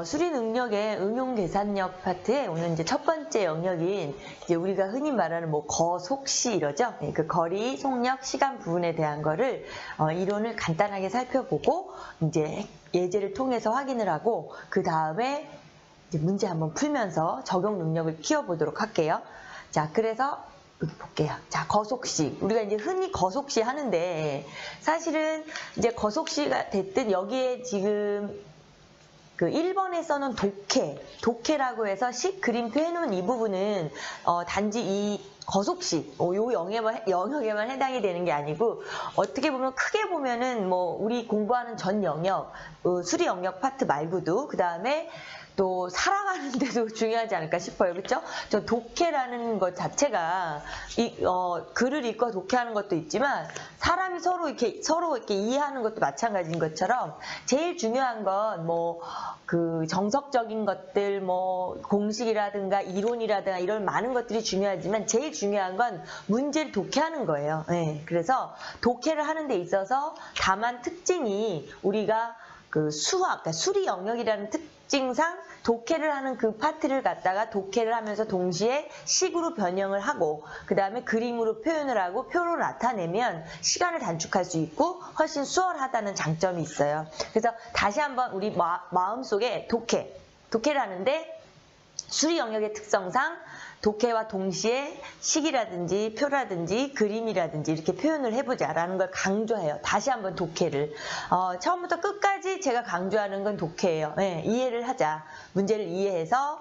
수리 능력의 응용 계산력 파트에 오늘 이제 첫 번째 영역인 이제 우리가 흔히 말하는 뭐 거속시 이러죠. 네, 그 거리, 속력, 시간 부분에 대한 거를 이론을 간단하게 살펴보고 이제 예제를 통해서 확인을 하고 그 다음에 이제 문제 한번 풀면서 적용 능력을 키워보도록 할게요. 자, 그래서 여기 볼게요. 자, 거속시. 우리가 이제 흔히 거속시 하는데 사실은 이제 거속시가 됐든 여기에 지금 그 1번에서는 독해라고 해서 식 그림표 해놓은 이 부분은 단지 이 거속시, 요 영역에만 해당이 되는 게 아니고 어떻게 보면 크게 보면은 뭐 우리 공부하는 전 영역, 수리 영역 파트 말고도 그 다음에 또 살아가는데도 중요하지 않을까 싶어요. 그렇죠? 저 독해라는 것 자체가 글을 읽고 독해하는 것도 있지만 사람이 서로 이렇게 이해하는 것도 마찬가지인 것처럼 제일 중요한 건 뭐 그 정석적인 것들 뭐 공식이라든가 이론이라든가 이런 많은 것들이 중요하지만 제일 중요한 건 문제를 독해하는 거예요. 네, 그래서 독해를 하는 데 있어서 다만 특징이 우리가 그 수학, 그러니까 수리 영역이라는 특징상 독해를 하는 그 파트를 갖다가 독해를 하면서 동시에 식으로 변형을 하고 그 다음에 그림으로 표현을 하고 표로 나타내면 시간을 단축할 수 있고 훨씬 수월하다는 장점이 있어요. 그래서 다시 한번 우리 마음속에 독해를 하는데 수리 영역의 특성상 독해와 동시에 식이라든지 표라든지 그림이라든지 이렇게 표현을 해보자라는 걸 강조해요. 다시 한번 독해를. 처음부터 끝까지 제가 강조하는 건 독해예요. 네, 이해를 하자. 문제를 이해해서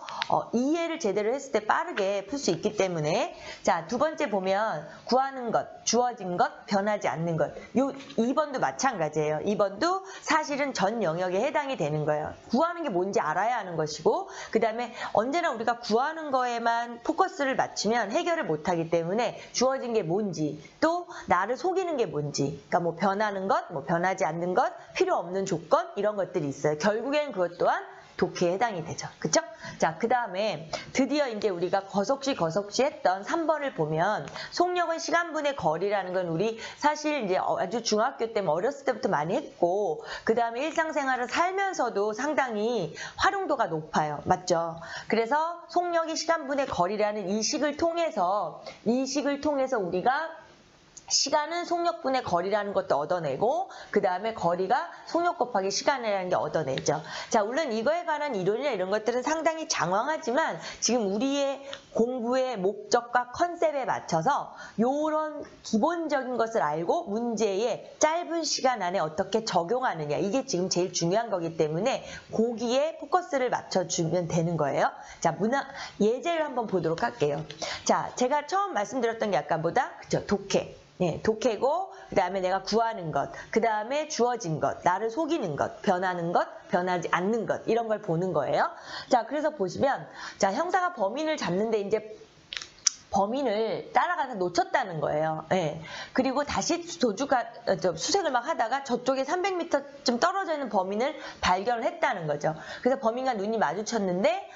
이해를 제대로 했을 때 빠르게 풀 수 있기 때문에 자, 두 번째 보면 구하는 것, 주어진 것, 변하지 않는 것. 요 2번도 마찬가지예요. 2번도 사실은 전 영역에 해당이 되는 거예요. 구하는 게 뭔지 알아야 하는 것이고 그 다음에 언제나 우리가 구하는 거에만 포커스를 맞추면 해결을 못하기 때문에 주어진 게 뭔지 또 나를 속이는 게 뭔지 그러니까 뭐 변하는 것, 뭐 변하지 않는 것, 필요 없는 조건 이런 것들이 있어요. 결국엔 그것 또한 독해에 해당이 되죠. 그쵸? 자, 그 다음에 드디어 이제 우리가 거속시 했던 3번을 보면 속력은 시간분의 거리라는 건 우리 사실 이제 아주 중학교 때 어렸을 때부터 많이 했고 그 다음에 일상생활을 살면서도 상당히 활용도가 높아요. 맞죠? 그래서 속력이 시간분의 거리라는 이 식을 통해서 우리가 시간은 속력분의 거리라는 것도 얻어내고 그 다음에 거리가 속력 곱하기 시간이라는 게 얻어내죠. 자, 물론 이거에 관한 이론이나 이런 것들은 상당히 장황하지만 지금 우리의 공부의 목적과 컨셉에 맞춰서 이런 기본적인 것을 알고 문제에 짧은 시간 안에 어떻게 적용하느냐 이게 지금 제일 중요한 거기 때문에 거기에 포커스를 맞춰주면 되는 거예요. 자, 예제를 한번 보도록 할게요. 자, 제가 처음 말씀드렸던 게 아까 보다 그쵸? 독해. 네, 독해고 그 다음에 내가 구하는 것, 그 다음에 주어진 것, 나를 속이는 것, 변하는 것, 변하지 않는 것 이런 걸 보는 거예요. 자, 그래서 보시면 자 형사가 범인을 잡는데 이제 범인을 따라가서 놓쳤다는 거예요. 네. 그리고 다시 수색을 막 하다가 저쪽에 300m쯤 떨어져 있는 범인을 발견을 했다는 거죠. 그래서 범인과 눈이 마주쳤는데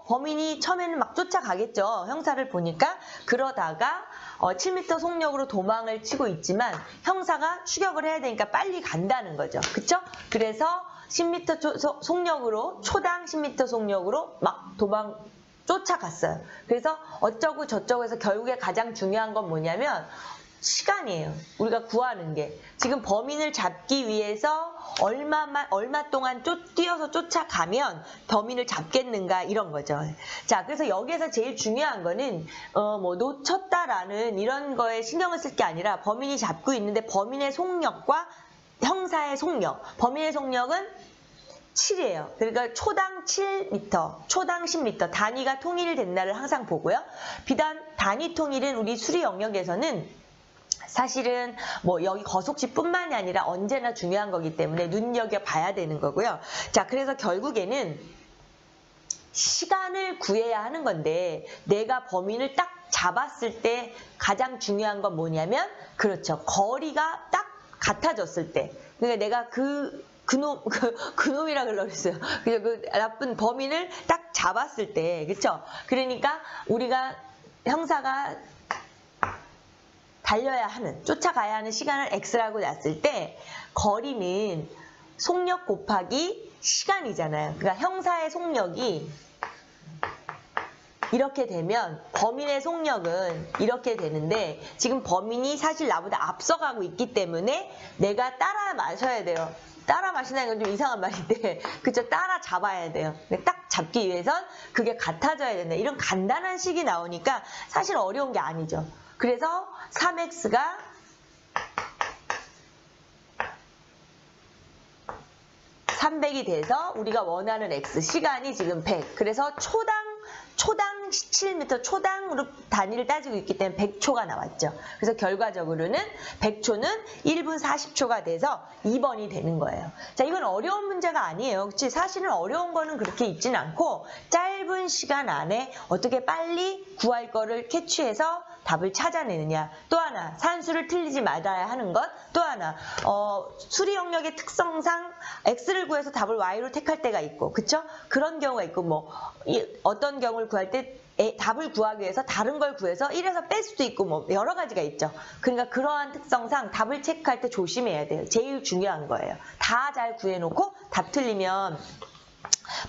범인이 처음에는 막 쫓아가겠죠. 형사를 보니까. 그러다가 7m 속력으로 도망을 치고 있지만 형사가 추격을 해야 되니까 빨리 간다는 거죠. 그쵸? 그래서 10m 속력으로 초당 10m 속력으로 막 쫓아갔어요. 그래서 어쩌고 저쩌고 해서 결국에 가장 중요한 건 뭐냐면 시간이에요. 우리가 구하는 게. 지금 범인을 잡기 위해서 얼마 동안 뛰어서 쫓아가면 범인을 잡겠는가 이런 거죠. 자, 그래서 여기에서 제일 중요한 거는 뭐 놓쳤다라는 이런 거에 신경을 쓸 게 아니라 범인이 잡고 있는데 범인의 속력과 형사의 속력. 범인의 속력은 7이에요. 그러니까 초당 7m, 초당 10m 단위가 통일된 날을 항상 보고요. 비단 단위 통일은 우리 수리 영역에서는 사실은 뭐 여기 거속시뿐만이 아니라 언제나 중요한 거기 때문에 눈여겨봐야 되는 거고요. 자, 그래서 결국에는 시간을 구해야 하는 건데 내가 범인을 딱 잡았을 때 가장 중요한 건 뭐냐면 그렇죠. 거리가 딱 같아졌을 때. 그러니까 내가 그놈이라 그랬어요. 그죠? 그 나쁜 범인을 딱 잡았을 때, 그쵸? 그러니까 우리가 형사가 쫓아가야 하는 시간을 X라고 놨을 때, 거리는 속력 곱하기 시간이잖아요. 그러니까 형사의 속력이 이렇게 되면 범인의 속력은 이렇게 되는데 지금 범인이 사실 나보다 앞서가고 있기 때문에 내가 따라 마셔야 돼요. 따라 마신다는 건 좀 이상한 말인데 그쵸? 따라 잡아야 돼요. 딱 잡기 위해선 그게 같아져야 된다. 이런 간단한 식이 나오니까 사실 어려운 게 아니죠. 그래서 3x가 300이 돼서 우리가 원하는 x 시간이 지금 100. 그래서 초당 17m 초당으로 단위를 따지고 있기 때문에 100초가 나왔죠. 그래서 결과적으로는 100초는 1분 40초가 돼서 2번이 되는 거예요. 자, 이건 어려운 문제가 아니에요. 그치? 사실은 어려운 거는 그렇게 있진 않고 짧은 시간 안에 어떻게 빨리 구할 거를 캐치해서 답을 찾아내느냐. 또 하나, 산수를 틀리지 말아야 하는 것. 또 하나, 수리 영역의 특성상 x를 구해서 답을 y로 택할 때가 있고, 그쵸? 그런 경우가 있고, 뭐 어떤 경우를 구할 때 답을 구하기 위해서 다른 걸 구해서 1에서 뺄 수도 있고 뭐 여러 가지가 있죠. 그러니까 그러한 특성상 답을 체크할 때 조심해야 돼요. 제일 중요한 거예요. 다 잘 구해놓고 답 틀리면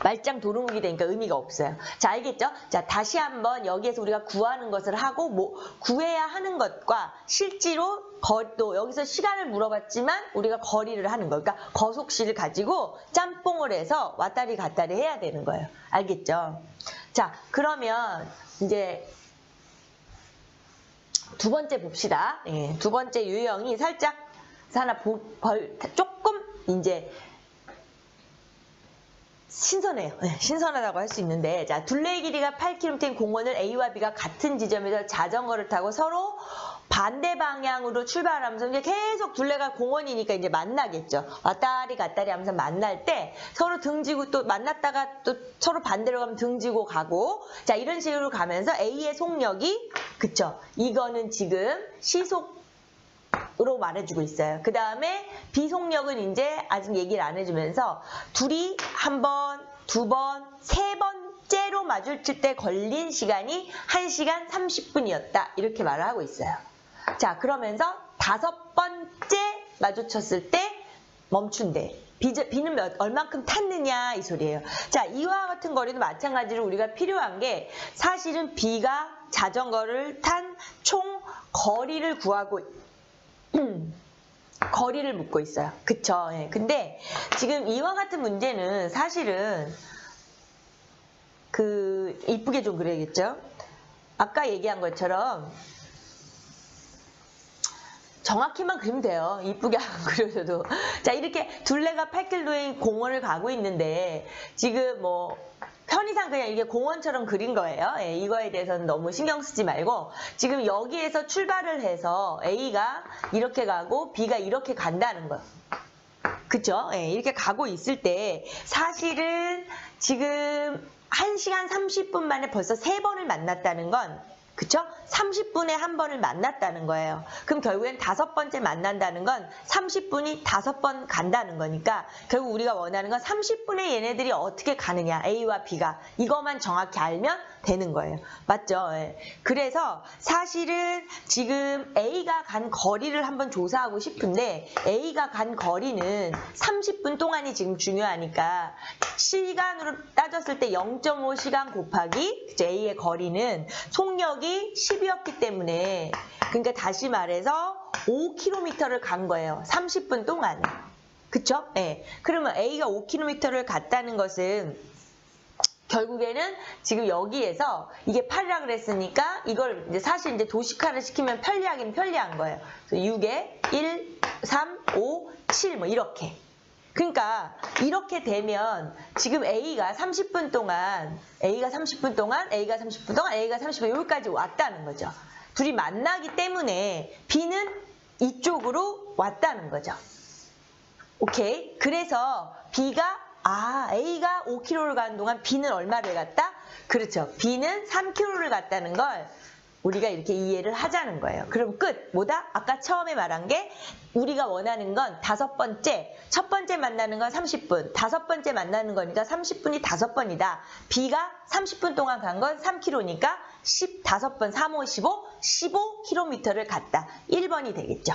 말짱 도루묵이 되니까 의미가 없어요. 자, 알겠죠? 자, 다시 한번 여기에서 우리가 구하는 것을 하고 뭐 구해야 하는 것과 실제로 또 여기서 시간을 물어봤지만 우리가 거리를 하는 거. 그러니까 거속시를 가지고 짬뽕을 해서 왔다리 갔다리 해야 되는 거예요. 알겠죠? 자, 그러면 이제 두 번째 봅시다. 예, 두 번째 유형이 살짝 하나 조금 이제 신선해요. 네, 신선하다고 할 수 있는데, 자, 둘레의 길이가 8km인 공원을 A와 B가 같은 지점에서 자전거를 타고 서로 반대 방향으로 출발하면서 이제 계속 둘레가 공원이니까 이제 만나겠죠. 왔다리 갔다리 하면서 만날 때 서로 등지고 또 만났다가 또 서로 반대로 가면 등지고 가고, 자, 이런 식으로 가면서 A의 속력이, 그쵸? 이거는 지금 시속으로 말해주고 있어요. 그 다음에 B 속력은 이제 아직 얘기를 안 해주면서 둘이 한 번, 두 번, 세 번째로 마주칠 때 걸린 시간이 1시간 30분이었다. 이렇게 말을 하고 있어요. 자, 그러면서 다섯 번째 마주쳤을 때 멈춘대. B는 얼만큼 탔느냐 이 소리예요. 자, 이와 같은 거리도 마찬가지로 우리가 필요한 게 사실은 B가 자전거를 탄 총 거리를 구하고 거리를 묻고 있어요. 그쵸? 예. 근데 지금 이와 같은 문제는 사실은 이쁘게 좀 그려야겠죠? 아까 얘기한 것처럼 정확히만 그리면 돼요. 이쁘게 안 그려줘도. 자, 이렇게 둘레가 8km의 공원을 가고 있는데 지금 뭐 편의상 그냥 이게 공원처럼 그린 거예요. 예, 이거에 대해서는 너무 신경 쓰지 말고 지금 여기에서 출발을 해서 A가 이렇게 가고 B가 이렇게 간다는 거예요. 그쵸? 예, 이렇게 가고 있을 때 사실은 지금 1시간 30분 만에 벌써 3번을 만났다는 건, 그쵸? 30분에 한 번을 만났다는 거예요. 그럼 결국엔 5번째 만난다는 건 30분이 5번 간다는 거니까 결국 우리가 원하는 건 30분에 얘네들이 어떻게 가느냐, A와 B가. 이것만 정확히 알면 되는 거예요. 맞죠? 예. 그래서 사실은 지금 A가 간 거리를 한번 조사하고 싶은데 A가 간 거리는 30분 동안이 지금 중요하니까 시간으로 따졌을 때 0.5시간 곱하기 A의 거리는 속력이 10이었기 때문에, 그러니까 다시 말해서 5km를 간 거예요. 30분 동안에. 그쵸? 네. 그러면 A가 5km를 갔다는 것은 결국에는 지금 여기에서 이게 8이라 그랬으니까 이걸 이제 사실 이제 도식화를 시키면 편리하긴 편리한 거예요. 그래서 6에 1, 3, 5, 7 뭐 이렇게. 그러니까 이렇게 되면 지금 A가 30분 동안 여기까지 왔다는 거죠. 둘이 만나기 때문에 B는 이쪽으로 왔다는 거죠. 오케이? 그래서 A가 5km를 가는 동안 B는 얼마를 갔다? 그렇죠. B는 3km를 갔다는 걸 우리가 이렇게 이해를 하자는 거예요. 그럼 끝. 뭐다? 아까 처음에 말한 게 우리가 원하는 건 첫 번째 만나는 건 30분, 5번째 만나는 거니까 30분이 5번이다. B가 30분 동안 간 건 3km니까 5번, 3, 5, 15, 15km를 갔다. 1번이 되겠죠.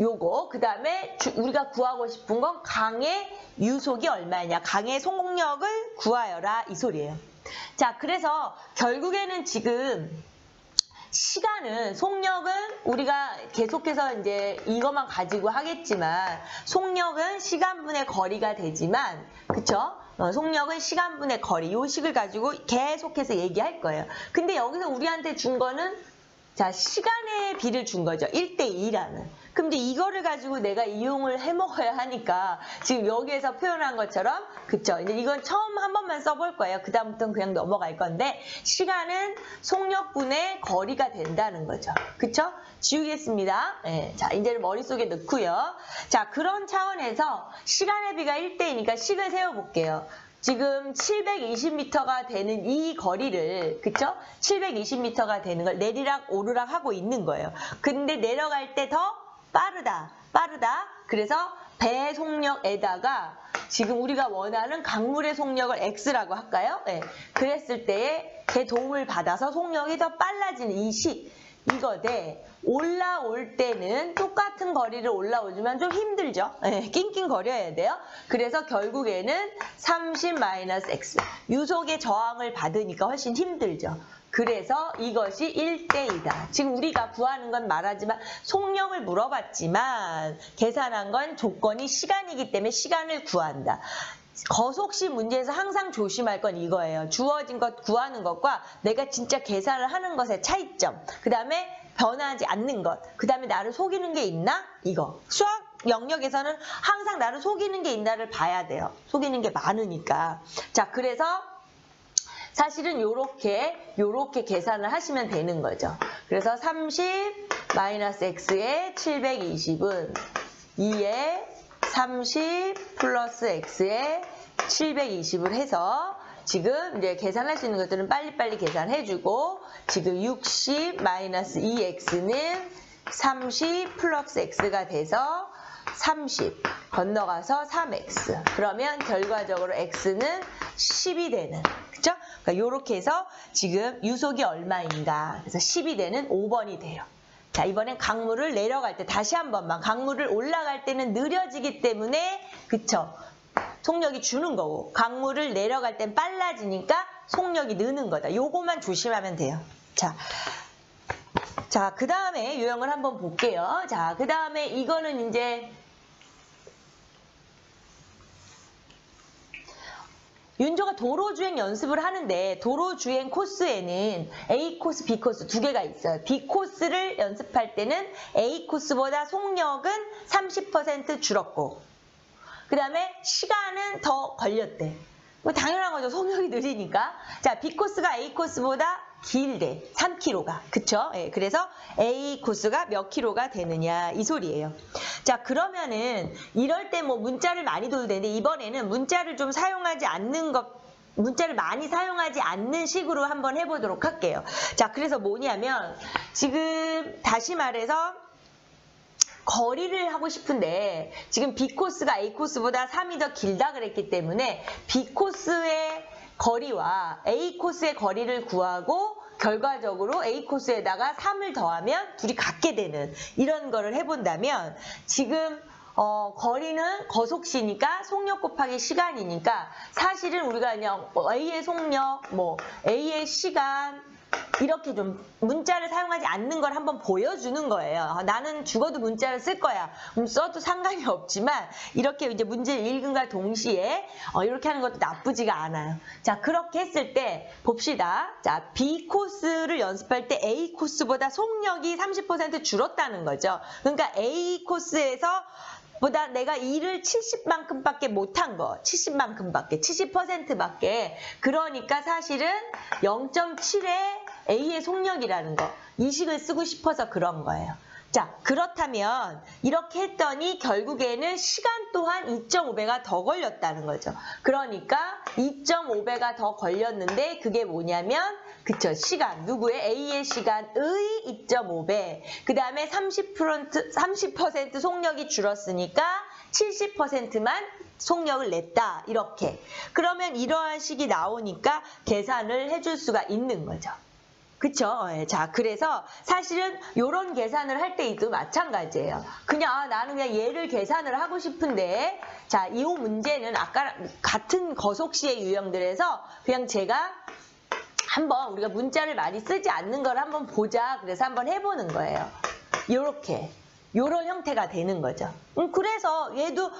요거. 그 다음에 우리가 구하고 싶은 건 강의 유속이 얼마냐. 강의 속력을 구하여라. 이 소리예요. 자, 그래서 결국에는 지금 시간은, 속력은 우리가 계속해서 이제 이것만 가지고 하겠지만, 속력은 시간분의 거리가 되지만, 그쵸? 속력은 시간분의 거리, 요 식을 가지고 계속해서 얘기할 거예요. 근데 여기서 우리한테 준 거는, 자, 시간의 비를 준 거죠. 1대2라는. 근데 이거를 가지고 내가 이용을 해 먹어야 하니까 지금 여기에서 표현한 것처럼, 그쵸? 이제 이건 처음 한 번만 써볼 거예요. 그 다음부터는 그냥 넘어갈 건데, 시간은 속력분의 거리가 된다는 거죠. 그쵸? 지우겠습니다. 네, 자, 이제는 머릿속에 넣고요. 자, 그런 차원에서 시간의 비가 1대2니까 식을 세워볼게요. 지금 720m가 되는 이 거리를, 그쵸? 720m가 되는 걸 내리락 오르락 하고 있는 거예요. 근데 내려갈 때 더 빠르다. 그래서 배 속력에다가 지금 우리가 원하는 강물의 속력을 X라고 할까요? 네. 그랬을 때에 걔 도움을 받아서 속력이 더 빨라지는 이 식. 이거 대 올라올 때는 똑같은 거리를 올라오지만 좀 힘들죠. 네, 낑낑거려야 돼요. 그래서 결국에는 30-x. 유속의 저항을 받으니까 훨씬 힘들죠. 그래서 이것이 1대2다. 지금 우리가 구하는 건 말하지만 속력을 물어봤지만 계산한 건 조건이 시간이기 때문에 시간을 구한다. 거속시 문제에서 항상 조심할 건 이거예요. 주어진 것 구하는 것과 내가 진짜 계산을 하는 것의 차이점. 그 다음에 변하지 않는 것. 그 다음에 나를 속이는 게 있나? 이거. 수학 영역에서는 항상 나를 속이는 게 있나를 봐야 돼요. 속이는 게 많으니까. 자, 그래서 사실은 요렇게 계산을 하시면 되는 거죠. 그래서 30-x의 720은 2에 30 플러스 x에 720을 해서 지금 이제 계산할 수 있는 것들은 빨리빨리 계산해주고, 지금 60-2x는 30 플러스 x가 돼서 30 건너가서 3x. 그러면 결과적으로 x는 10이 되는, 그쵸? 그러니까 요렇게 해서 지금 유속이 얼마인가. 그래서 10이 되는 5번이 돼요. 자, 이번엔 강물을 내려갈 때 다시 한 번만. 강물을 올라갈 때는 느려지기 때문에, 그쵸? 속력이 주는 거고, 강물을 내려갈 땐 빨라지니까 속력이 느는 거다. 요거만 조심하면 돼요. 자, 그 다음에 유형을 한번 볼게요. 자, 그 다음에 이거는 이제 윤조가 도로주행 연습을 하는데 도로주행 코스에는 A 코스, B 코스 두 개가 있어요. B 코스를 연습할 때는 A 코스보다 속력은 30% 줄었고, 그 다음에 시간은 더 걸렸대. 뭐 당연한 거죠. 속력이 느리니까. 자, B 코스가 A 코스보다 길대. 3km가. 그쵸? 예, 그래서 A 코스가 몇 킬로가 되느냐 이 소리예요. 자, 그러면은 이럴 때 뭐 문자를 많이 둬도 되는데 이번에는 문자를 좀 사용하지 않는 것, 문자를 많이 사용하지 않는 식으로 한번 해보도록 할게요. 자, 그래서 뭐냐면 지금 다시 말해서 거리를 하고 싶은데 지금 B 코스가 A 코스보다 3이 더 길다 그랬기 때문에 B 코스의 거리와 A 코스의 거리를 구하고 결과적으로 A 코스에다가 3을 더하면 둘이 같게 되는 이런 거를 해본다면 지금 거리는 거속시니까 속력 곱하기 시간이니까 사실은 우리가 그냥 A의 속력, 뭐 A의 시간 이렇게 좀 문자를 사용하지 않는 걸 한번 보여주는 거예요. 나는 죽어도 문자를 쓸 거야. 써도 상관이 없지만 이렇게 이제 문제를 읽은과 동시에 이렇게 하는 것도 나쁘지가 않아요. 자, 그렇게 했을 때 봅시다. 자, B 코스를 연습할 때 A 코스보다 속력이 30% 줄었다는 거죠. 그러니까 A 코스에서 보다 내가 일을 70만큼밖에 못한 거, 70만큼밖에, 70%밖에. 그러니까 사실은 0.7의 A의 속력이라는 거, 이 식을 쓰고 싶어서 그런 거예요. 자, 그렇다면 이렇게 했더니 결국에는 시간 또한 2.5배가 더 걸렸다는 거죠. 그러니까 2.5배가 더 걸렸는데 그게 뭐냐면, 그쵸, 시간, 누구의? A의 시간의 2.5배. 그 다음에 30% 속력이 줄었으니까 70%만 속력을 냈다. 이렇게. 그러면 이러한 식이 나오니까 계산을 해줄 수가 있는 거죠. 그쵸? 예, 자, 그래서 사실은 이런 계산을 할 때도 마찬가지예요. 그냥 나는 그냥 얘를 계산을 하고 싶은데, 자, 이 문제는 아까 같은 거속시의 유형들에서 그냥 제가 한번 우리가 문자를 많이 쓰지 않는 걸 한번 보자. 그래서 한번 해보는 거예요. 요렇게. 요런 형태가 되는 거죠. 그래서 얘도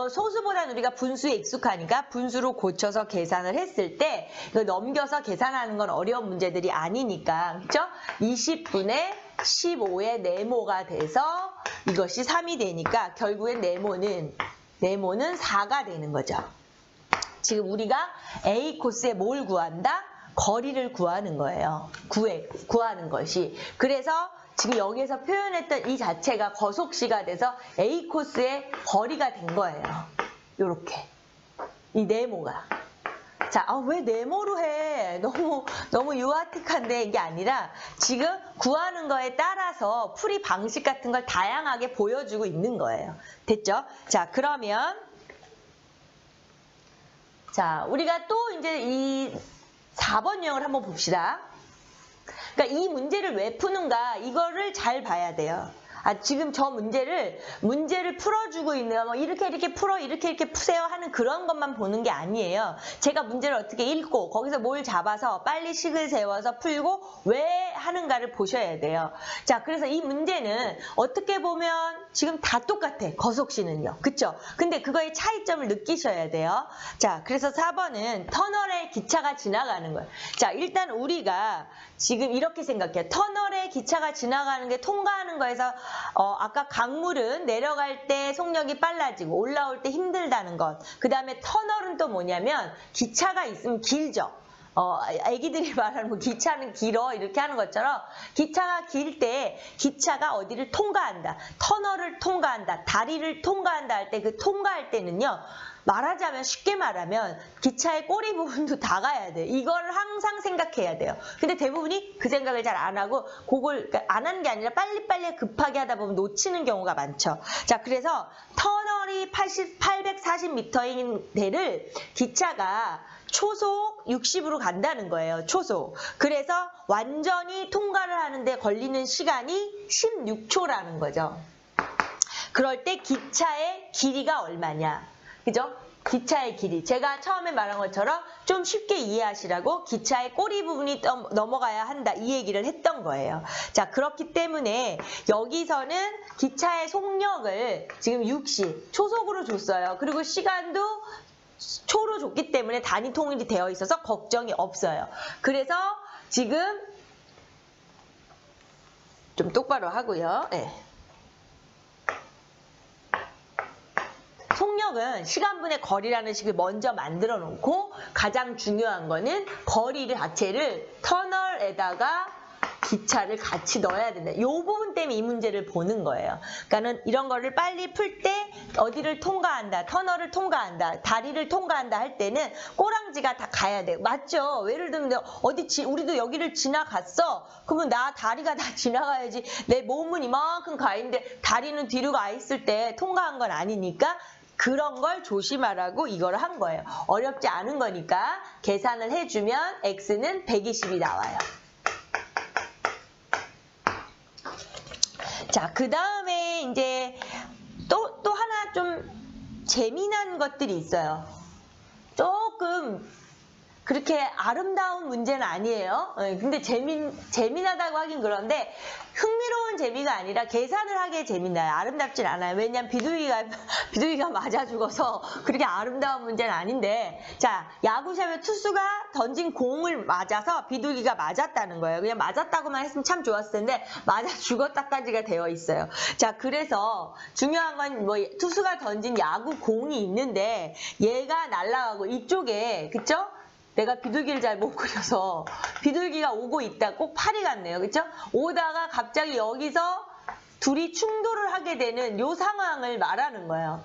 소수보다는 우리가 분수에 익숙하니까 분수로 고쳐서 계산을 했을 때 이거 넘겨서 계산하는 건 어려운 문제들이 아니니까, 그렇죠? 20분의 15의 네모가 돼서 이것이 3이 되니까 결국엔 네모는 4가 되는 거죠. 지금 우리가 A 코스에 뭘 구한다? 거리를 구하는 거예요. 구하는 것이. 그래서 지금 여기에서 표현했던 이 자체가 거속시가 돼서 A 코스의 거리가 된 거예요. 요렇게. 이 네모가. 자, 왜 네모로 해? 너무 유아틱한데 이게 아니라 지금 구하는 거에 따라서 풀이 방식 같은 걸 다양하게 보여주고 있는 거예요. 됐죠? 자, 그러면 자, 우리가 또 이제 이 4번 유형을 한번 봅시다. 그러니까 이 문제를 왜 푸는가 이거를 잘 봐야 돼요. 지금 저 문제를 풀어주고 있는 뭐 이렇게 풀어 이렇게 푸세요 하는 그런 것만 보는 게 아니에요. 제가 문제를 어떻게 읽고 거기서 뭘 잡아서 빨리 식을 세워서 풀고 왜 하는가를 보셔야 돼요. 자, 그래서 이 문제는 어떻게 보면 지금 다 똑같아. 거속시는요. 그쵸? 근데 그거의 차이점을 느끼셔야 돼요. 자, 그래서 4번은 터널에 기차가 지나가는 거예요. 자, 일단 우리가 지금 이렇게 생각해요. 터널에 기차가 지나가는 게 통과하는 거에서 아까 강물은 내려갈 때 속력이 빨라지고 올라올 때 힘들다는 것. 그 다음에 터널은 또 뭐냐면 기차가 있으면 길죠. 애기들이 말하는 뭐 기차는 길어 이렇게 하는 것처럼 기차가 길 때 기차가 어디를 통과한다. 터널을 통과한다. 다리를 통과한다 할 때 그 통과할 때는요. 말하자면 쉽게 말하면 기차의 꼬리 부분도 다 가야 돼. 이걸 항상 생각해야 돼요. 근데 대부분이 그 생각을 잘 안 하고 그걸 안 하는 게 아니라 빨리빨리 급하게 하다 보면 놓치는 경우가 많죠. 자, 그래서 터널이 840m인 데를 기차가 초속 60으로 간다는 거예요. 초속. 그래서 완전히 통과를 하는데 걸리는 시간이 16초라는 거죠. 그럴 때 기차의 길이가 얼마냐. 그죠? 기차의 길이. 제가 처음에 말한 것처럼 좀 쉽게 이해하시라고 기차의 꼬리 부분이 넘어가야 한다. 이 얘기를 했던 거예요. 자, 그렇기 때문에 여기서는 기차의 속력을 지금 60, 초속으로 줬어요. 그리고 시간도 초로 줬기 때문에 단위 통일이 되어 있어서 걱정이 없어요. 그래서 지금 좀 똑바로 하고요. 네. 속력은 시간분의 거리라는 식을 먼저 만들어 놓고 가장 중요한 거는 거리 자체를 터널에다가 기차를 같이 넣어야 된다. 이 부분 때문에 이 문제를 보는 거예요. 그러니까는 이런 거를 빨리 풀 때 어디를 통과한다, 터널을 통과한다, 다리를 통과한다 할 때는 꼬랑지가 다 가야 돼요. 맞죠? 예를 들면 우리도 여기를 지나갔어. 그러면 다리가 다 지나가야지. 내 몸은 이만큼 가 있는데 다리는 뒤로 가 있을 때 통과한 건 아니니까 그런 걸 조심하라고 이걸 한 거예요. 어렵지 않은 거니까 계산을 해주면 x는 120이 나와요. 자, 그 다음에 이제 또 하나 좀 재미난 것들이 있어요. 조금 그렇게 아름다운 문제는 아니에요. 근데 재미나다고 하긴 그런데 흥미로운 재미가 아니라 계산을 하기에 재미나요. 아름답진 않아요. 왜냐면 비둘기가 맞아 죽어서 그렇게 아름다운 문제는 아닌데, 자, 야구샵에 투수가 던진 공을 맞아서 비둘기가 맞았다는 거예요. 그냥 맞았다고만 했으면 참 좋았을 텐데 맞아 죽었다까지가 되어 있어요. 자, 그래서 중요한 건 뭐 투수가 던진 야구 공이 있는데 얘가 날아가고 이쪽에, 그쵸? 내가 비둘기를 잘 못 그려서 비둘기가 오고 있다. 꼭 파리 같네요. 그렇죠? 오다가 갑자기 여기서 둘이 충돌을 하게 되는 요 상황을 말하는 거예요.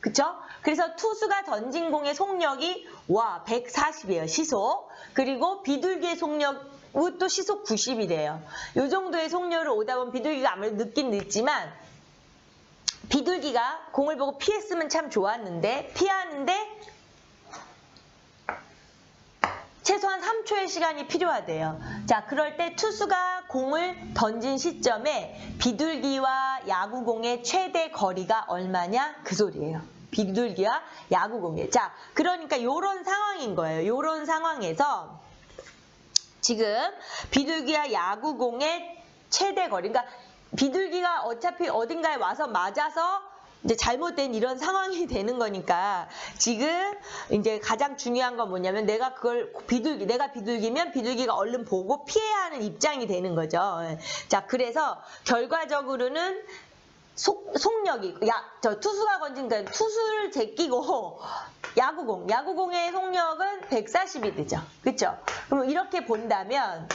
그렇죠? 그래서 투수가 던진 공의 속력이 140이에요. 시속. 그리고 비둘기의 속력은 또 시속 90이래요. 요 정도의 속력을 오다 보면 비둘기가 아무래도 늦긴 늦지만 비둘기가 공을 보고 피했으면 참 좋았는데 피하는데 최소한 3초의 시간이 필요하대요. 자, 그럴 때 투수가 공을 던진 시점에 비둘기와 야구공의 최대 거리가 얼마냐? 그 소리예요. 비둘기와 야구공의. 자, 그러니까 요런 상황인 거예요. 요런 상황에서 지금 비둘기와 야구공의 최대 거리. 그러니까 비둘기가 어차피 어딘가에 와서 맞아서 이제 잘못된 이런 상황이 되는 거니까 지금 이제 가장 중요한 건 뭐냐면 내가 비둘기면 비둘기가 얼른 보고 피해야 하는 입장이 되는 거죠. 자, 그래서 결과적으로는 속력이 투수가 건진 그 투수를 제끼고 야구공의 속력은 140이 되죠. 그렇죠? 그럼 이렇게 본다면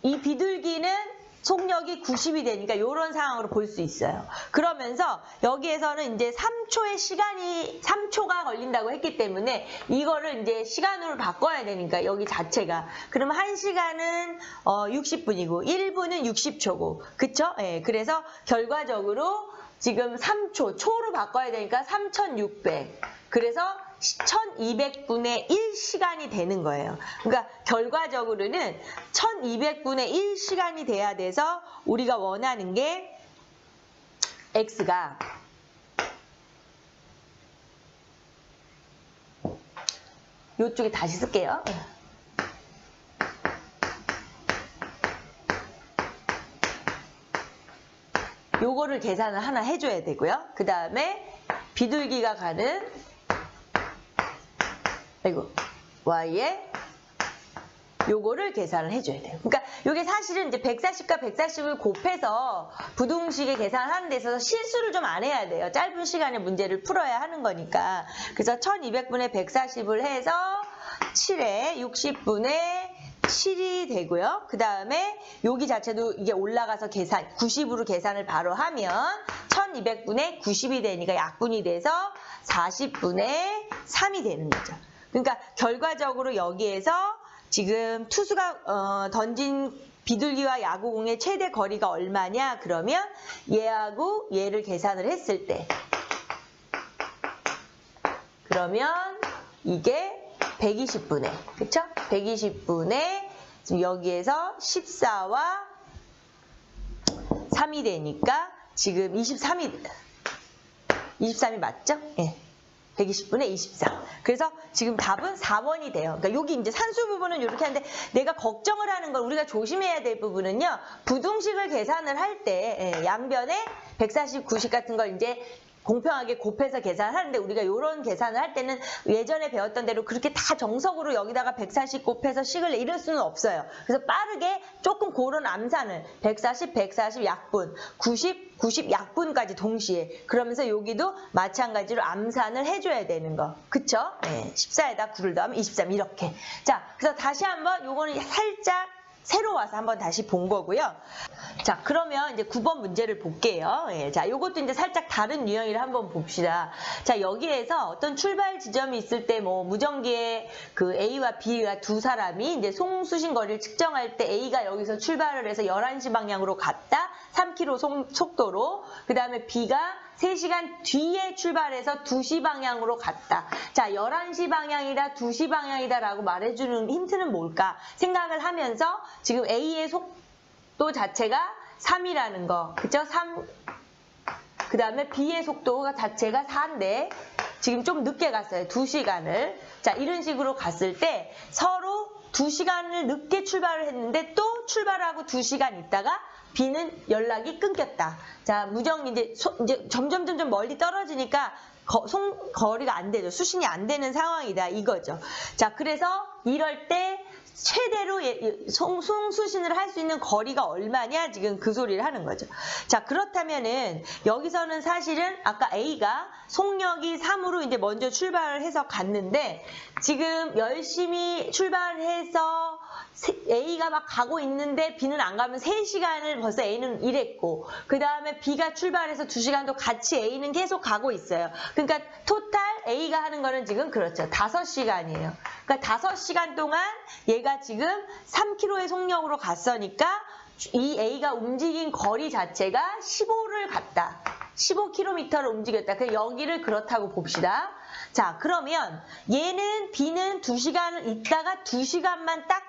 이 비둘기는 속력이 90이 되니까 이런 상황으로 볼 수 있어요. 그러면서 여기에서는 이제 3초가 걸린다고 했기 때문에 이거를 이제 시간으로 바꿔야 되니까 여기 자체가. 그럼 1시간은 60분이고 1분은 60초고. 그쵸? 예, 그래서 결과적으로 지금 초로 바꿔야 되니까 3600. 그래서 1200분의 1시간이 되는 거예요. 그러니까 결과적으로는 1200분의 1시간이 돼야 돼서 우리가 원하는 게 X가 이쪽에 다시 쓸게요. 요거를 계산을 하나 해줘야 되고요. 그 다음에 비둘기가 가는 Y에 요거를 계산을 해줘야 돼요. 그러니까 요게 사실은 이제 140과 140을 곱해서 부등식에 계산을 하는 데 있어서 실수를 좀 안 해야 돼요. 짧은 시간에 문제를 풀어야 하는 거니까. 그래서 1200분의 140을 해서 7에 60분의 7이 되고요. 그 다음에 여기 자체도 이게 올라가서 90으로 계산을 바로 하면 1200분의 90이 되니까 약분이 돼서 40분의 3이 되는 거죠. 그러니까 결과적으로 여기에서 지금 투수가 던진 비둘기와 야구공의 최대 거리가 얼마냐? 그러면 얘하고 얘를 계산을 했을 때 그러면 이게 120분의 그쵸? 120분의 지금 여기에서 14와 3이 되니까 지금 23이 맞죠? 예. 120분의 24. 그래서 지금 답은 4번이 돼요. 그러니까 여기 이제 산수 부분은 이렇게 하는데 내가 걱정을 하는 건 우리가 조심해야 될 부분은요. 부등식을 계산을 할 때 양변에 140, 90 같은 걸 이제 공평하게 곱해서 계산을 하는데 우리가 이런 계산을 할 때는 예전에 배웠던 대로 그렇게 다 정석으로 여기다가 140 곱해서 식을 내 이럴 수는 없어요. 그래서 빠르게 조금 그런 암산을 140 약분, 90 약분까지 동시에 그러면서 여기도 마찬가지로 암산을 해줘야 되는 거. 그쵸? 네, 14에다 9를 더하면 23 이렇게. 자, 그래서 다시 한번 요거는 살짝 새로 와서 한번 다시 본 거고요. 자, 그러면 이제 9번 문제를 볼게요. 예, 자, 요것도 이제 살짝 다른 유형을 한번 봅시다. 자, 여기에서 어떤 출발 지점이 있을 때 뭐 무전기에 그 A와 B가 두 사람이 이제 송수신 거리를 측정할 때 A가 여기서 출발을 해서 11시 방향으로 갔다. 3km 속도로. 그 다음에 B가 3시간 뒤에 출발해서 2시 방향으로 갔다. 자, 11시 방향이다, 2시 방향이다 라고 말해주는 힌트는 뭘까? 생각을 하면서 지금 A의 속도 자체가 3이라는 거. 그쵸? 3. 그 다음에 B의 속도가 자체가 4인데 지금 좀 늦게 갔어요. 2시간을. 자, 이런 식으로 갔을 때 서로 2시간을 늦게 출발을 했는데 또 출발하고 2시간 있다가 B는 연락이 끊겼다. 자, 무정이 이제 점점 멀리 떨어지니까 거리가 안 되죠. 수신이 안 되는 상황이다. 이거죠. 자, 그래서 이럴 때 최대로 송수신을 할 수 있는 거리가 얼마냐? 지금 그 소리를 하는 거죠. 자, 그렇다면은 여기서는 사실은 아까 A가 속력이 3으로 이제 먼저 출발을 해서 갔는데 지금 열심히 출발해서 A가 막 가고 있는데 B는 안 가면 3시간을 벌써 A는 일했고 그 다음에 B가 출발해서 2시간도 같이 A는 계속 가고 있어요. 그러니까 토탈 A가 하는 거는 지금 그렇죠. 5시간이에요. 그러니까 5시간 동안 얘가 지금 3km의 속력으로 갔으니까 이 A가 움직인 거리 자체가 15를 갔다. 15km를 움직였다. 그럼 여기를 그렇다고 봅시다. 자, 그러면 얘는 B는 2시간을 있다가 2시간만 딱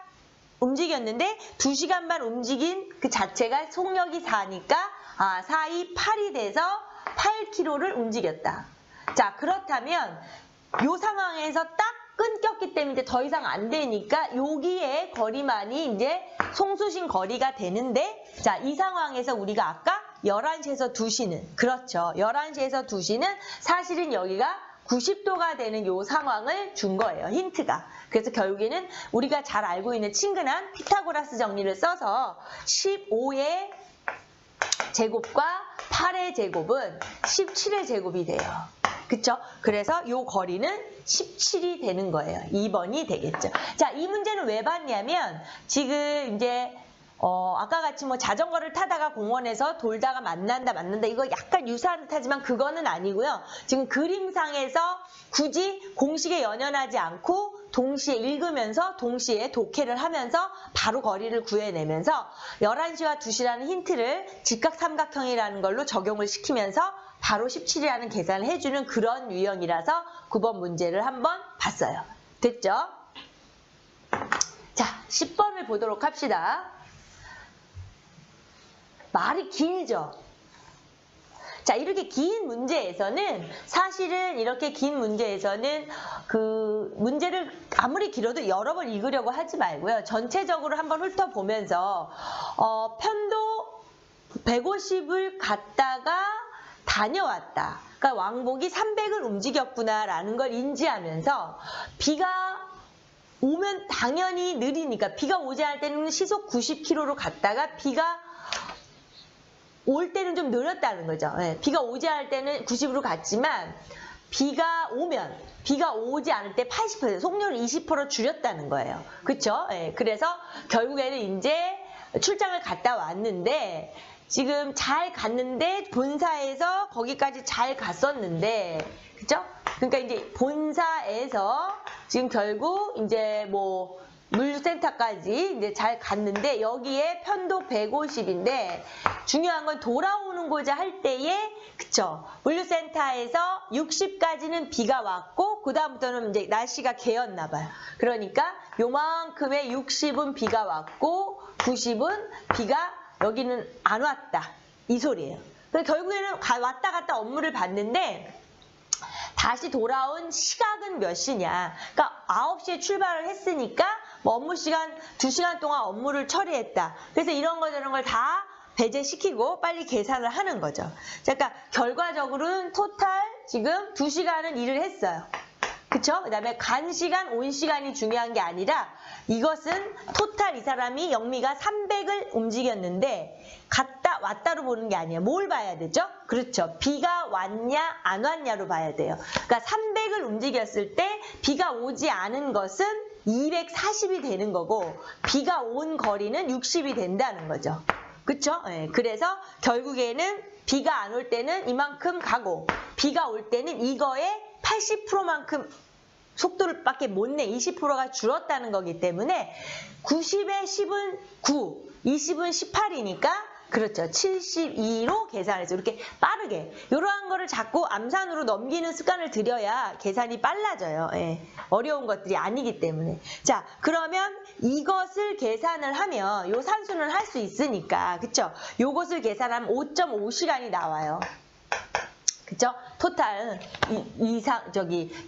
움직였는데 2시간만 움직인 그 자체가 속력이 4니까 4이 8이 돼서 8km를 움직였다. 자, 그렇다면 이 상황에서 딱 끊겼기 때문에 이제 더 이상 안 되니까 여기에 거리만이 이제 송수신 거리가 되는데, 자, 이 상황에서 우리가 아까 11시에서 2시는, 그렇죠. 11시에서 2시는 사실은 여기가 90도가 되는 이 상황을 준 거예요. 힌트가. 그래서 결국에는 우리가 잘 알고 있는 친근한 피타고라스 정리를 써서 15의 제곱과 8의 제곱은 17의 제곱이 돼요. 그쵸? 그래서 이 거리는 17이 되는 거예요. 2번이 되겠죠. 자, 이 문제는 왜 봤냐면 지금 이제 아까 같이 뭐 자전거를 타다가 공원에서 돌다가 만난다 이거 약간 유사한 듯하지만 그거는 아니고요. 지금 그림상에서 굳이 공식에 연연하지 않고 동시에 읽으면서 동시에 독해를 하면서 바로 거리를 구해내면서 11시와 2시라는 힌트를 직각삼각형이라는 걸로 적용을 시키면서 바로 17이라는 계산을 해주는 그런 유형이라서 9번 문제를 한번 봤어요. 됐죠? 자, 10번을 보도록 합시다. 말이 길죠? 자, 이렇게 긴 문제에서는 사실은 이렇게 긴 문제에서는 그 문제를 아무리 길어도 여러 번 읽으려고 하지 말고요. 전체적으로 한번 훑어보면서 편도 150을 갔다가 다녀왔다. 그러니까 왕복이 300을 움직였구나라는 걸 인지하면서 비가 오면 당연히 느리니까 비가 오지 않을 때는 시속 90km로 갔다가 비가 올 때는 좀 늘었다는 거죠. 네, 비가 오지 않을 때는 90으로 갔지만 비가 오지 않을 때 80%, 속력을 20% 줄였다는 거예요. 그렇죠? 네, 그래서 결국에는 이제 출장을 갔다 왔는데 지금 잘 갔는데 본사에서 거기까지 잘 갔었는데, 그렇죠? 그러니까 이제 본사에서 지금 결국 이제 뭐 물류센터까지 이제 잘 갔는데 여기에 편도 150인데 중요한 건 돌아오는 고자 할 때에, 그쵸? 물류센터에서 60까지는 비가 왔고 그 다음부터는 이제 날씨가 개었나 봐요. 그러니까 요만큼의 60은 비가 왔고 90은 비가 여기는 안 왔다. 이 소리예요. 그러니까 결국에는 왔다 갔다 업무를 봤는데 다시 돌아온 시각은 몇 시냐. 그러니까 9시에 출발을 했으니까 뭐 업무 시간 2시간 동안 업무를 처리했다. 그래서 이런 거 저런 걸 다 배제시키고 빨리 계산을 하는 거죠. 그러니까 결과적으로는 토탈 지금 2시간은 일을 했어요. 그쵸? 그 다음에 간 시간, 온 시간이 중요한 게 아니라 이것은 토탈 이 사람이 영미가 300을 움직였는데 갔다 왔다로 보는 게 아니에요. 뭘 봐야 되죠? 그렇죠. 비가 왔냐 안 왔냐로 봐야 돼요. 그러니까 300을 움직였을 때 비가 오지 않은 것은 240이 되는 거고 비가 온 거리는 60이 된다는 거죠. 그쵸? 네, 그래서 결국에는 비가 안 올 때는 이만큼 가고 비가 올 때는 이거에 80%만큼 속도를 밖에 못 내. 20%가 줄었다는 거기 때문에 90에 10은 9, 20은 18이니까 그렇죠. 72로 계산해서 이렇게 빠르게 이러한 거를 자꾸 암산으로 넘기는 습관을 들여야 계산이 빨라져요. 예. 어려운 것들이 아니기 때문에. 자, 그러면 이것을 계산을 하면 요 산수는 할 수 있으니까 그쵸? 요것을 계산하면 5.5시간이 나와요. 그쵸? 토탈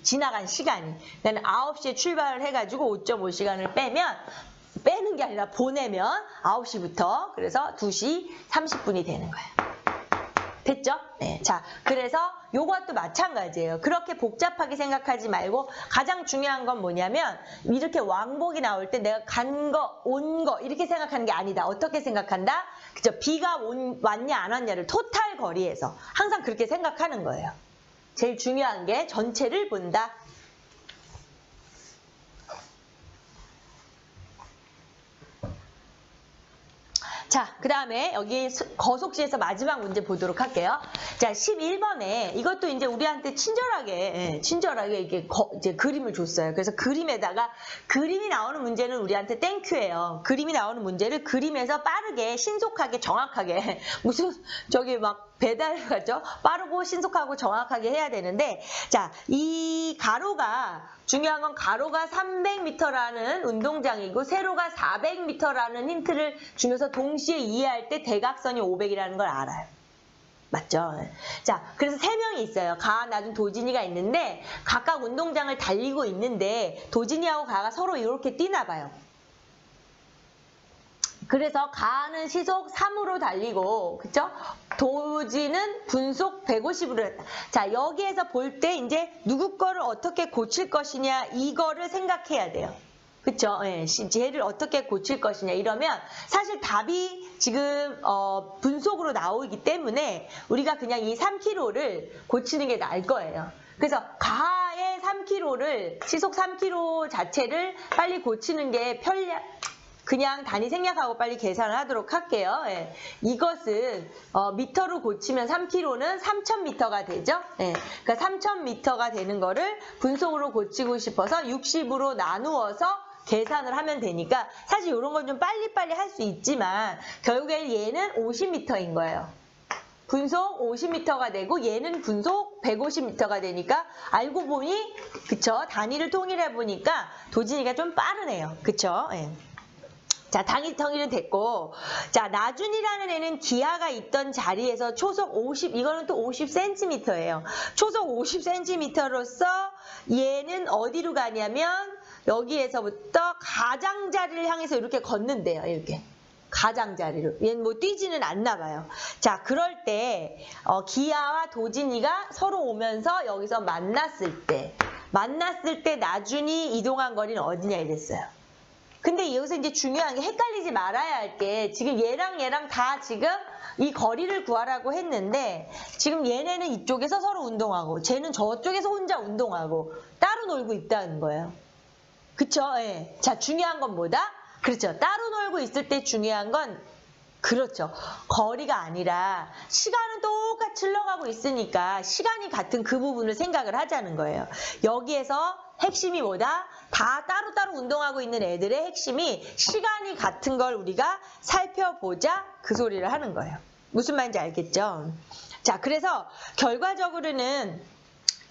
지나간 시간이. 그러니까 9시에 출발을 해가지고 5.5시간을 빼는 게 아니라 보내면 9시부터 그래서 2시 30분이 되는 거예요. 됐죠? 네. 자, 그래서 요것도 마찬가지예요. 그렇게 복잡하게 생각하지 말고 가장 중요한 건 뭐냐면 이렇게 왕복이 나올 때 내가 간 거, 온 거 이렇게 생각하는 게 아니다. 어떻게 생각한다? 그죠? 비가 왔냐 안 왔냐를 토탈 거리에서 항상 그렇게 생각하는 거예요. 제일 중요한 게 전체를 본다. 자, 그 다음에 여기 거속시에서 마지막 문제 보도록 할게요. 자, 11번에 이것도 이제 우리한테 친절하게 이게 이제 그림을 줬어요. 그래서 그림이 나오는 문제는 우리한테 땡큐예요. 그림이 나오는 문제를 그림에서 빠르게, 신속하게, 정확하게 무슨 저기 막 배달 가죠? 빠르고 신속하고 정확하게 해야 되는데, 자, 이 중요한 건 가로가 300m라는 운동장이고 세로가 400m라는 힌트를 주면서 동시에 이해할 때 대각선이 500이라는 걸 알아요. 맞죠? 자, 그래서 3명이 있어요. 가아, 나준, 도진이가 있는데 각각 운동장을 달리고 있는데 도진이하고 가아가 서로 이렇게 뛰나 봐요. 그래서 가아는 시속 3으로 달리고, 그쵸? 도진은 분속 150으로 했다. 자, 여기에서 볼 때 이제 누구 거를 어떻게 고칠 것이냐, 이거를 생각해야 돼요. 그쵸? 예, 쟤를 어떻게 고칠 것이냐, 이러면 사실 답이 지금 분속으로 나오기 때문에 우리가 그냥 이 3km를 고치는 게 나을 거예요. 그래서 가하의 3km를, 시속 3km 자체를 빨리 고치는 게 그냥 단위 생략하고 빨리 계산을 하도록 할게요. 예. 이것은 미터로 고치면 3km는 3000m가 되죠. 예. 그러니까 3000m가 되는 거를 분속으로 고치고 싶어서 60으로 나누어서 계산을 하면 되니까 사실 이런 건 좀 빨리빨리 할 수 있지만 결국엔 얘는 50m인 거예요. 분속 50m가 되고 얘는 분속 150m가 되니까 알고 보니, 그쵸? 단위를 통일해 보니까 도진이가 좀 빠르네요. 그쵸? 예. 자, 단위 통일은 됐고, 자, 나준이라는 애는 기아가 있던 자리에서 초속 50, 이거는 또 50cm예요. 초속 50cm로서 얘는 어디로 가냐면 여기에서부터 가장자리를 향해서 이렇게 걷는데요. 이렇게. 가장자리로. 얘는 뭐 뛰지는 않나 봐요. 자, 그럴 때 기아와 도진이가 서로 오면서 여기서 만났을 때 나준이 이동한 거리는 어디냐 이랬어요. 근데 여기서 이제 중요한 게 헷갈리지 말아야 할 게 지금 얘랑 다 지금 이 거리를 구하라고 했는데 지금 얘네는 이쪽에서 서로 운동하고 쟤는 저쪽에서 혼자 운동하고 따로 놀고 있다는 거예요. 그쵸? 예. 자, 중요한 건 뭐다? 그렇죠. 따로 놀고 있을 때 중요한 건 그렇죠. 거리가 아니라 시간은 똑같이 흘러가고 있으니까 시간이 같은 그 부분을 생각을 하자는 거예요. 여기에서 핵심이 뭐다? 다 따로따로 운동하고 있는 애들의 핵심이 시간이 같은 걸 우리가 살펴보자, 그 소리를 하는 거예요. 무슨 말인지 알겠죠? 자, 그래서 결과적으로는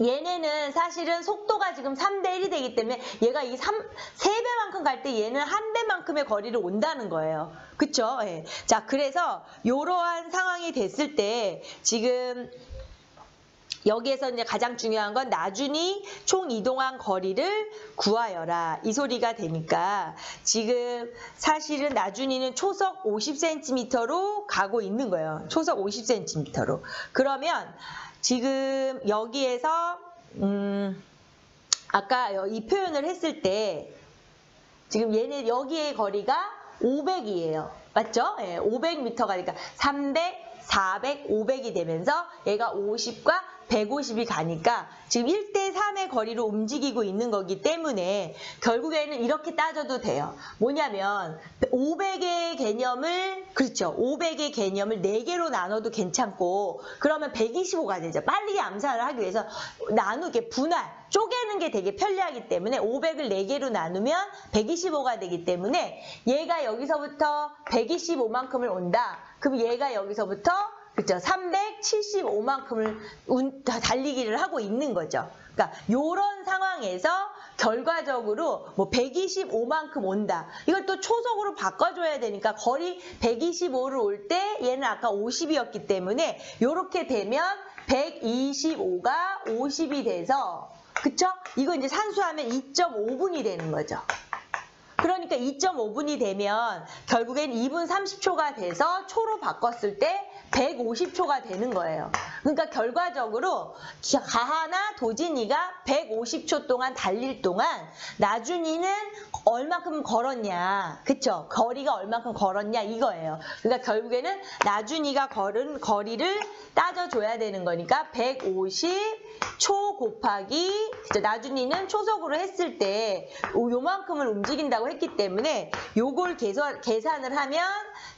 얘네는 사실은 속도가 지금 3대1이 되기 때문에 얘가 이 3배만큼 갈 때 얘는 1배만큼의 거리를 온다는 거예요. 그쵸? 예. 자, 그래서 이러한 상황이 됐을 때 지금 여기에서 이제 가장 중요한 건 나준이 총 이동한 거리를 구하여라. 이 소리가 되니까 지금 사실은 나준이는 초속 50cm로 가고 있는 거예요. 초속 50cm로. 그러면 지금 여기에서 아까 이 표현을 했을 때 지금 얘네 여기의 거리가 500이에요. 맞죠? 예, 500m가 되니까 300, 400, 500이 되면서 얘가 50과 150이 가니까 지금 1대3의 거리로 움직이고 있는 거기 때문에 결국에는 이렇게 따져도 돼요. 뭐냐면 500의 개념을, 그렇죠. 500의 개념을 4개로 나눠도 괜찮고 그러면 125가 되죠. 빨리 암산을 하기 위해서 나누게, 분할, 쪼개는 게 되게 편리하기 때문에 500을 4개로 나누면 125가 되기 때문에 얘가 여기서부터 125만큼을 온다. 그럼 얘가 여기서부터 그렇죠. 375만큼을 달리기를 하고 있는 거죠. 그러니까 이런 상황에서 결과적으로 뭐 125만큼 온다. 이걸 또 초속으로 바꿔줘야 되니까 거리 125를 올 때 얘는 아까 50이었기 때문에 이렇게 되면 125가 50이 돼서 그쵸? 이거 이제 산수하면 2.5분이 되는 거죠. 그러니까 2.5분이 되면 결국엔 2분 30초가 돼서 초로 바꿨을 때 150초가 되는 거예요. 그러니까 결과적으로 가하나 도진이가 150초 동안 달릴 동안 나준이는 얼마큼 걸었냐. 그쵸? 거리가 얼마큼 걸었냐 이거예요. 그러니까 결국에는 나준이가 걸은 거리를 따져줘야 되는 거니까 150초 곱하기 나준이는 초속으로 했을 때 요만큼을 움직인다고 했기 때문에 요걸 계산을 하면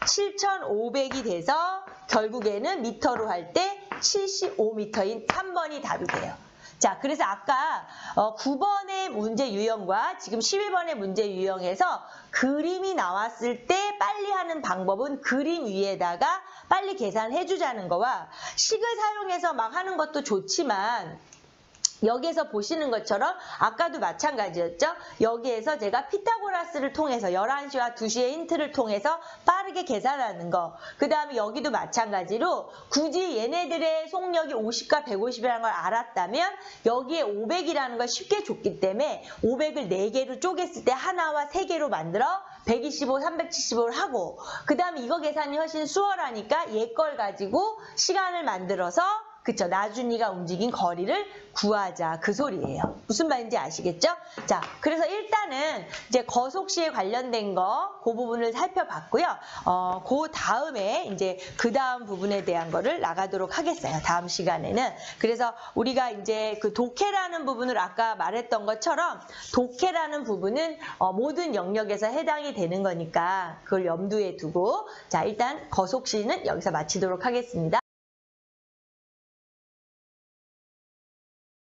7,500이 돼서 결국에는 미터로 할 때 75m인 3번이 답이 돼요. 자, 그래서 아까 9번의 문제 유형과 지금 11번의 문제 유형에서 그림이 나왔을 때 빨리 하는 방법은 그림 위에다가 빨리 계산해 주자는 거와 식을 사용해서 막 하는 것도 좋지만 여기에서 보시는 것처럼 아까도 마찬가지였죠. 여기에서 제가 피타고라스를 통해서 11시와 2시의 힌트를 통해서 빠르게 계산하는 거. 그 다음에 여기도 마찬가지로 굳이 얘네들의 속력이 50과 150이라는 걸 알았다면 여기에 500이라는 걸 쉽게 줬기 때문에 500을 4개로 쪼갰을 때 하나와 3개로 만들어 125, 375를 하고 그 다음에 이거 계산이 훨씬 수월하니까 얘 걸 가지고 시간을 만들어서 그쵸. 나준이가 움직인 거리를 구하자. 그 소리예요. 무슨 말인지 아시겠죠? 자, 그래서 일단은 이제 거속시에 관련된 거, 그 부분을 살펴봤고요. 그 다음에 이제 그 다음 부분에 대한 거를 나가도록 하겠어요. 다음 시간에는. 그래서 우리가 이제 그 독해라는 부분을 아까 말했던 것처럼 독해라는 부분은 모든 영역에서 해당이 되는 거니까 그걸 염두에 두고 자, 일단 거속시는 여기서 마치도록 하겠습니다.